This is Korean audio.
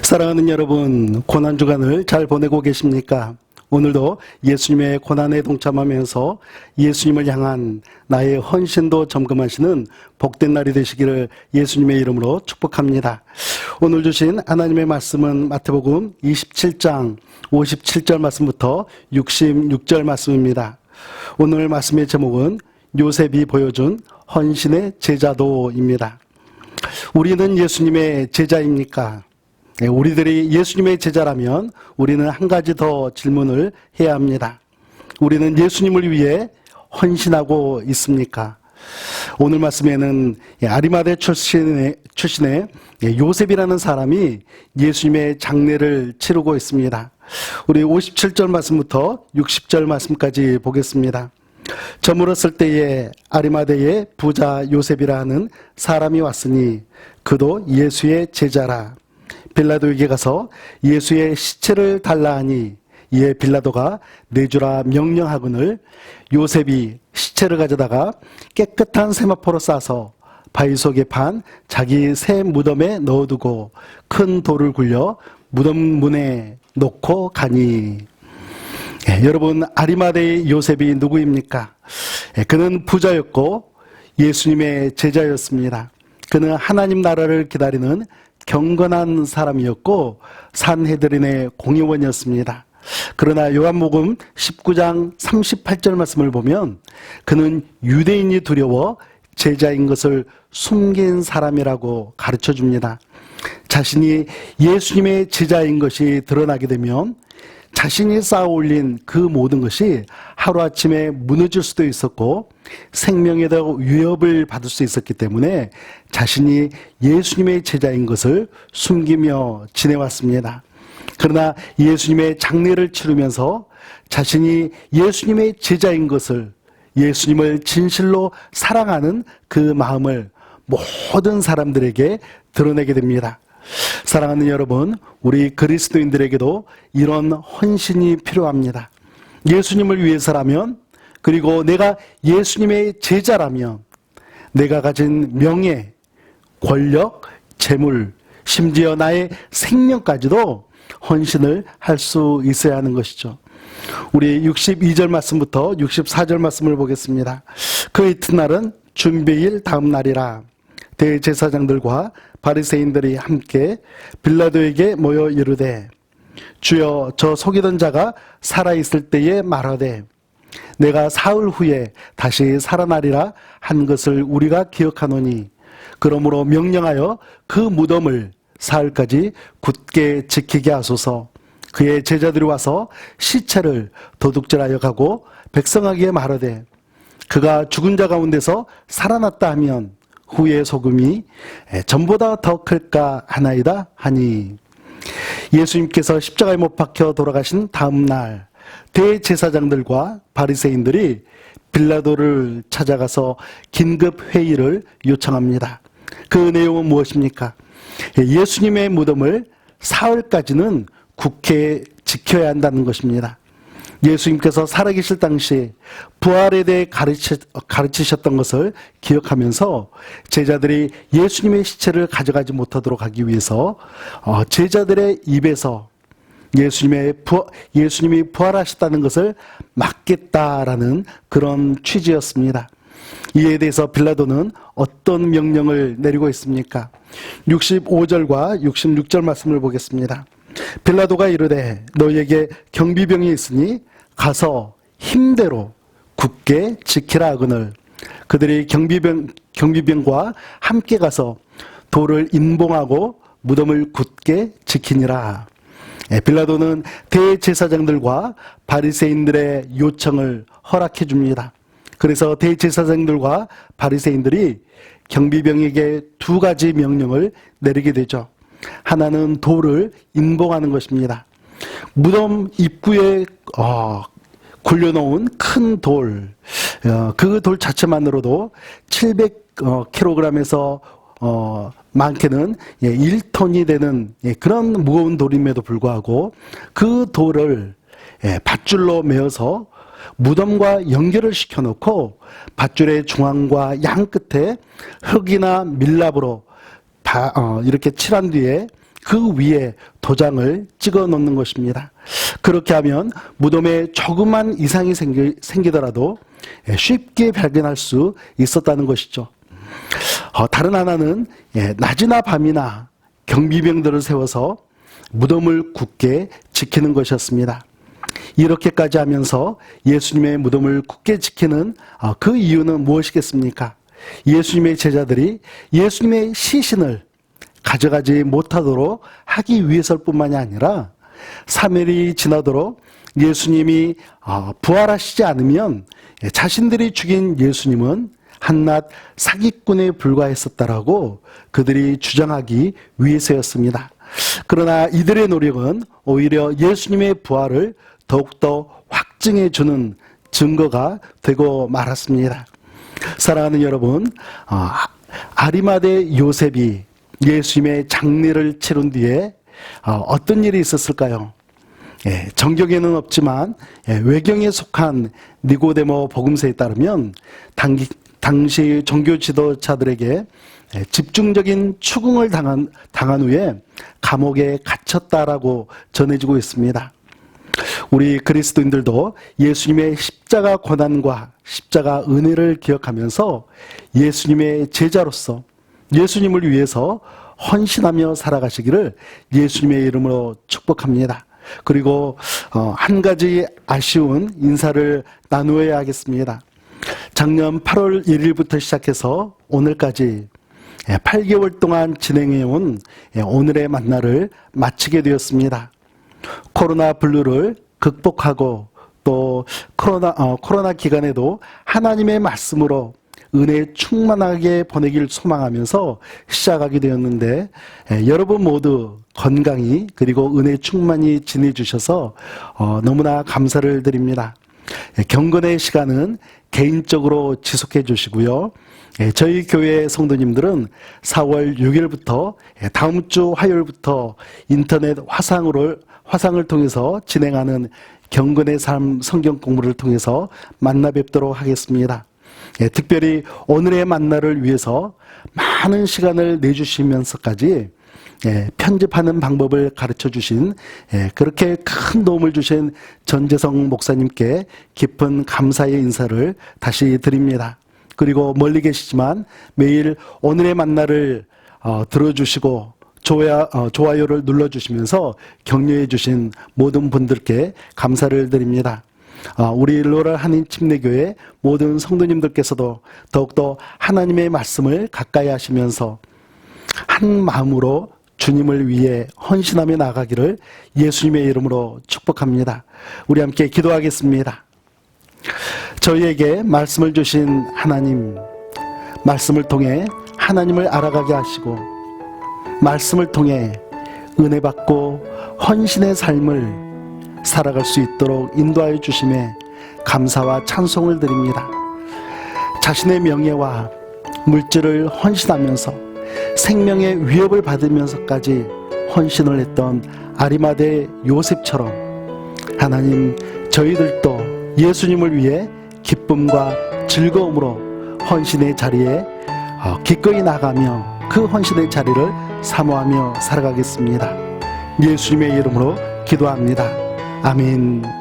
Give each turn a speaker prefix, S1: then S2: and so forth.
S1: 사랑하는 여러분, 고난주간을 잘 보내고 계십니까? 오늘도 예수님의 고난에 동참하면서 예수님을 향한 나의 헌신도 점검하시는 복된 날이 되시기를 예수님의 이름으로 축복합니다. 오늘 주신 하나님의 말씀은 마태복음 27장 57절 말씀부터 66절 말씀입니다. 오늘 말씀의 제목은 요셉이 보여준 헌신의 제자도입니다. 우리는 예수님의 제자입니까? 우리들이 예수님의 제자라면 우리는 한 가지 더 질문을 해야 합니다. 우리는 예수님을 위해 헌신하고 있습니까? 오늘 말씀에는 아리마대 출신의 요셉이라는 사람이 예수님의 장례를 치르고 있습니다. 우리 57절 말씀부터 60절 말씀까지 보겠습니다. 저물었을 때에 아리마대의 부자 요셉이라는 사람이 왔으니 그도 예수의 제자라. 빌라도에게 가서 예수의 시체를 달라 하니 이에 빌라도가 내주라 명령하거늘 요셉이 시체를 가져다가 깨끗한 세마포로 싸서 바위 속에 판 자기 새 무덤에 넣어두고 큰 돌을 굴려 무덤 문에 놓고 가니. 여러분, 아리마대의 요셉이 누구입니까? 그는 부자였고 예수님의 제자였습니다. 그는 하나님 나라를 기다리는 경건한 사람이었고 산헤드린의 공의원이었습니다. 그러나 요한복음 19장 38절 말씀을 보면 그는 유대인이 두려워 제자인 것을 숨긴 사람이라고 가르쳐 줍니다. 자신이 예수님의 제자인 것이 드러나게 되면 자신이 쌓아 올린 그 모든 것이 하루아침에 무너질 수도 있었고 생명에도 위협을 받을 수 있었기 때문에 자신이 예수님의 제자인 것을 숨기며 지내왔습니다. 그러나 예수님의 장례를 치르면서 자신이 예수님의 제자인 것을, 예수님을 진실로 사랑하는 그 마음을 모든 사람들에게 드러내게 됩니다. 사랑하는 여러분, 우리 그리스도인들에게도 이런 헌신이 필요합니다. 예수님을 위해서라면, 그리고 내가 예수님의 제자라면 내가 가진 명예, 권력, 재물, 심지어 나의 생명까지도 헌신을 할 수 있어야 하는 것이죠. 우리 62절 말씀부터 64절 말씀을 보겠습니다. 그 이튿날은 준비일 다음 날이라 대제사장들과 바리새인들이 함께 빌라도에게 모여 이르되 주여, 저 속이던 자가 살아있을 때에 말하되 내가 사흘 후에 다시 살아나리라 한 것을 우리가 기억하노니 그러므로 명령하여 그 무덤을 사흘까지 굳게 지키게 하소서. 그의 제자들이 와서 시체를 도둑질하여 가고 백성에게 말하되 그가 죽은 자 가운데서 살아났다 하면 후의 소금이 전보다 더 클까 하나이다 하니. 예수님께서 십자가에 못 박혀 돌아가신 다음 날 대제사장들과 바리새인들이 빌라도를 찾아가서 긴급 회의를 요청합니다. 그 내용은 무엇입니까? 예수님의 무덤을 사흘까지는 굳게 지켜야 한다는 것입니다. 예수님께서 살아계실 당시 부활에 대해 가르치셨던 것을 기억하면서 제자들이 예수님의 시체를 가져가지 못하도록 하기 위해서 제자들의 입에서 예수님이 부활하셨다는 것을 막겠다라는 그런 취지였습니다. 이에 대해서 빌라도는 어떤 명령을 내리고 있습니까? 65절과 66절 말씀을 보겠습니다. 빌라도가 이르되 너희에게 경비병이 있으니 가서 힘대로 굳게 지키라 하거늘 그들이 경비병과 함께 가서 돌을 인봉하고 무덤을 굳게 지키니라. 빌라도는 대제사장들과 바리새인들의 요청을 허락해 줍니다. 그래서 대제사장들과 바리새인들이 경비병에게 두 가지 명령을 내리게 되죠. 하나는 돌을 인봉하는 것입니다. 무덤 입구에 굴려놓은 큰 돌, 그 돌 자체만으로도 700kg에서 많게는 1톤이 되는 그런 무거운 돌임에도 불구하고 그 돌을 밧줄로 메어서 무덤과 연결을 시켜놓고 밧줄의 중앙과 양 끝에 흙이나 밀랍으로 이렇게 칠한 뒤에 그 위에 도장을 찍어 놓는 것입니다. 그렇게 하면 무덤에 조그만 이상이 생기더라도 쉽게 발견할 수 있었다는 것이죠. 다른 하나는 낮이나 밤이나 경비병들을 세워서 무덤을 굳게 지키는 것이었습니다. 이렇게까지 하면서 예수님의 무덤을 굳게 지키는 그 이유는 무엇이겠습니까? 예수님의 제자들이 예수님의 시신을 가져가지 못하도록 하기 위해서일 뿐만이 아니라 3일이 지나도록 예수님이 부활하시지 않으면 자신들이 죽인 예수님은 한낱 사기꾼에 불과했었다라고 그들이 주장하기 위해서였습니다. 그러나 이들의 노력은 오히려 예수님의 부활을 더욱더 확증해 주는 증거가 되고 말았습니다. 사랑하는 여러분, 아리마대 요셉이 예수님의 장례를 치른 뒤에 어떤 일이 있었을까요? 정경에는 없지만 외경에 속한 니고데모 복음서에 따르면 당시 종교 지도자들에게 집중적인 추궁을 당한 후에 감옥에 갇혔다라고 전해지고 있습니다. 우리 그리스도인들도 예수님의 십자가 고난과 십자가 은혜를 기억하면서 예수님의 제자로서 예수님을 위해서 헌신하며 살아가시기를 예수님의 이름으로 축복합니다. 그리고 한 가지 아쉬운 인사를 나누어야 하겠습니다. 작년 8월 1일부터 시작해서 오늘까지 8개월 동안 진행해온 오늘의 만나를 마치게 되었습니다. 코로나 블루를 극복하고 또 코로나 기간에도 하나님의 말씀으로 은혜 충만하게 보내길 소망하면서 시작하게 되었는데 여러분 모두 건강히 그리고 은혜 충만히 지내주셔서 너무나 감사를 드립니다. 경건의 시간은 개인적으로 지속해 주시고요. 저희 교회 성도님들은 4월 6일부터 다음 주 화요일부터 인터넷 화상을 통해서 진행하는 경건의 삶 성경 공부를 통해서 만나 뵙도록 하겠습니다. 특별히 오늘의 만나를 위해서 많은 시간을 내주시면서까지 편집하는 방법을 가르쳐 주신 그렇게 큰 도움을 주신 전재성 목사님께 깊은 감사의 인사를 다시 드립니다. 그리고 멀리 계시지만 매일 오늘의 만나를 들어주시고 좋아요를 눌러주시면서 격려해 주신 모든 분들께 감사를 드립니다. 우리 로랄 한인 침례교회 모든 성도님들께서도 더욱더 하나님의 말씀을 가까이 하시면서 한 마음으로 주님을 위해 헌신하며 나가기를 예수님의 이름으로 축복합니다. 우리 함께 기도하겠습니다. 저희에게 말씀을 주신 하나님, 말씀을 통해 하나님을 알아가게 하시고 말씀을 통해 은혜 받고 헌신의 삶을 살아갈 수 있도록 인도하여 주심에 감사와 찬송을 드립니다. 자신의 명예와 물질을 헌신하면서 생명의 위협을 받으면서까지 헌신을 했던 아리마대 요셉처럼 하나님, 저희들도 예수님을 위해 기쁨과 즐거움으로 헌신의 자리에 기꺼이 나가며 그 헌신의 자리를 사모하며 살아가겠습니다. 예수님의 이름으로 기도합니다. 아멘.